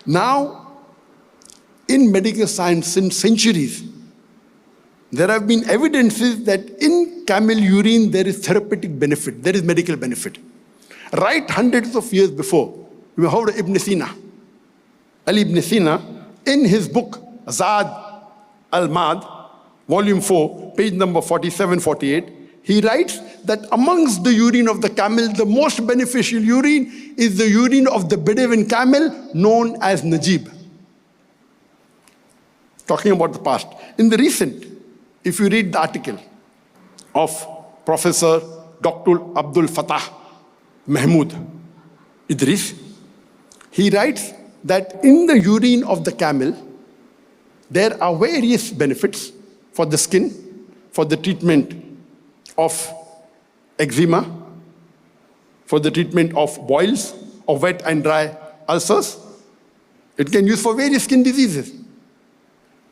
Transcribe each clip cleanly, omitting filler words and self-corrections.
Now, in medical science since centuries, there have been evidences that in camel urine there is therapeutic benefit, there is medical benefit. Right hundreds of years before, we heard of Ibn Sina. Ali ibn Sina, in his book, Zad al-Mad, volume 4, page number 47-48, he writes that amongst the urine of the camel, the most beneficial urine is the urine of the Bedouin camel known as Najib. Talking about the past. In the recent, if you read the article of Professor Dr. Abdul Fattah Mahmood Idris, he writes that in the urine of the camel, there are various benefits for the skin, for the treatment of eczema, for the treatment of boils, of wet and dry ulcers. It can be used for various skin diseases.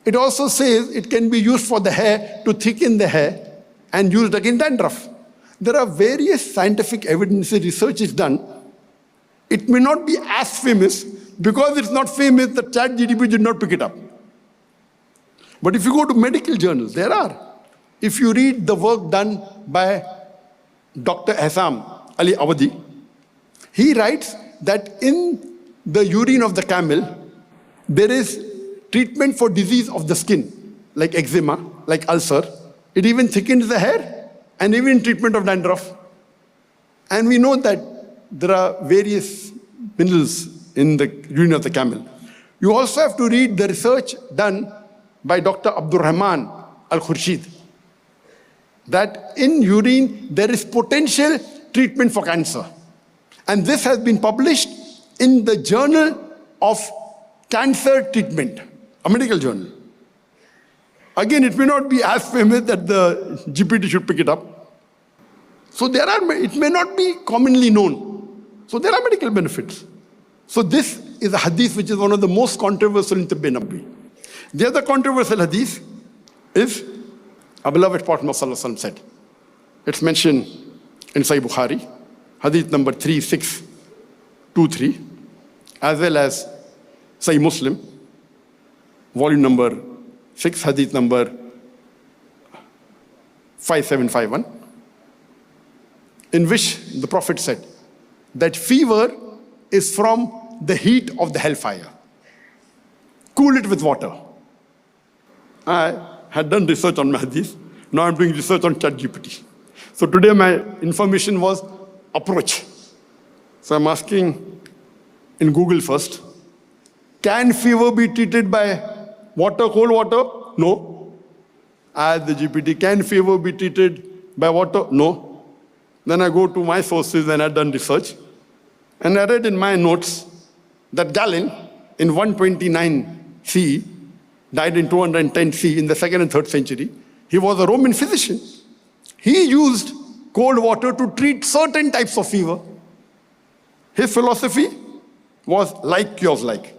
It also says it can be used for the hair, to thicken the hair, and used against dandruff. There are various scientific evidences, research is done. It may not be as famous, because it's not famous that ChatGPT did not pick it up. But if you go to medical journals, there are. If you read the work done by Dr. Hassam Ali Awadi, he writes that in the urine of the camel, there is treatment for disease of the skin, like eczema, like ulcer. It even thickens the hair, and even treatment of dandruff. And we know that there are various minerals in the urine of the camel. You also have to read the research done by Dr. Abdul Rahman Al-Khurshid, that in urine there is potential treatment for cancer. And this has been published in the Journal of Cancer Treatment, a medical journal. Again, it may not be as famous that the GPT should pick it up. So it may not be commonly known. So there are medical benefits. So this is a hadith which is one of the most controversial in Tibb Nabawi. The other controversial hadith is our beloved Prophet Muhammad said. It's mentioned in Sahih Bukhari, hadith number 3623, as well as Sahih Muslim, volume number 6, hadith number 5751, in which the Prophet said that fever is from the heat of the hellfire. Cool it with water. I had done research on my hadith. Now I'm doing research on ChatGPT. So today my information was approach. So I'm asking in Google first, can fever be treated by water, cold water? No. I ask the GPT, can fever be treated by water? No. Then I go to my sources and I've done research. And I read in my notes that Galen in 129 CE, died in 210 CE in the 2nd and 3rd century. He was a Roman physician. He used cold water to treat certain types of fever. His philosophy was like cures like.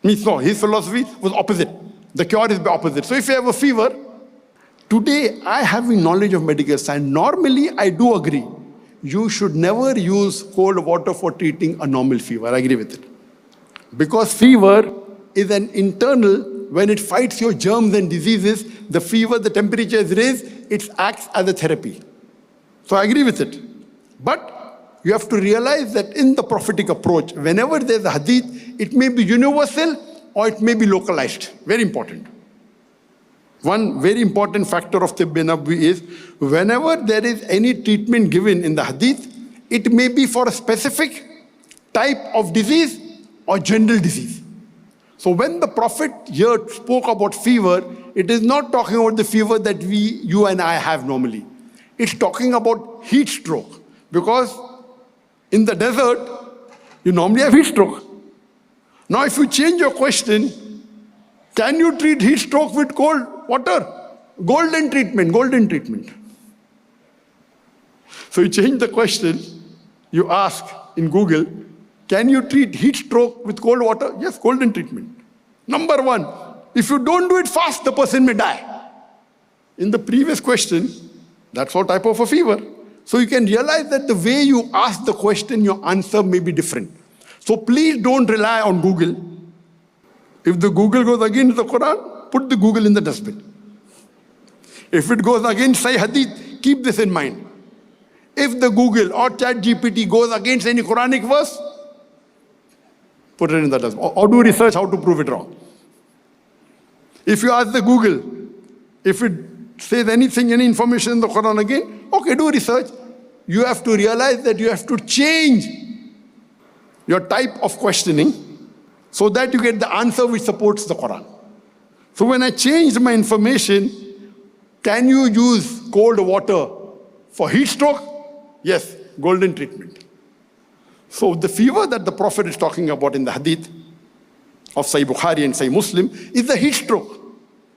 Means no, his philosophy was opposite. The cure is the opposite. So if you have a fever, today I have knowledge of medical science. Normally I do agree. You should never use cold water for treating a normal fever. I agree with it. Because fever is an internal, when it fights your germs and diseases, the fever, the temperature is raised, it acts as a therapy. So I agree with it. But you have to realize that in the prophetic approach, whenever there's a hadith, it may be universal or it may be localized. Very important. One very important factor of Tibb Nabawi is, whenever there is any treatment given in the hadith, it may be for a specific type of disease or general disease. So when the Prophet here spoke about fever, it is not talking about the fever that you and I have normally. It's talking about heat stroke. Because in the desert, you normally have heat stroke. Now if you change your question, can you treat heat stroke with cold water? Golden treatment, golden treatment. So you change the question, you ask in Google, can you treat heat stroke with cold water? Yes, golden treatment. Number one, if you don't do it fast, the person may die. In the previous question, that's what type of a fever. So you can realize that the way you ask the question, your answer may be different. So please don't rely on Google. If the Google goes against the Quran, put the Google in the dustbin. If it goes against Sahih Hadith, keep this in mind. If the Google or ChatGPT goes against any Quranic verse, put it in the dustbin. Or do research how to prove it wrong. If you ask the Google, if it says anything, any information in the Quran again, okay, do research. You have to realize that you have to change your type of questioning so that you get the answer which supports the Quran. So when I changed my information, can you use cold water for heat stroke? Yes, golden treatment. So the fever that the Prophet is talking about in the Hadith of Sahih Bukhari and Sahih Muslim is the heat stroke.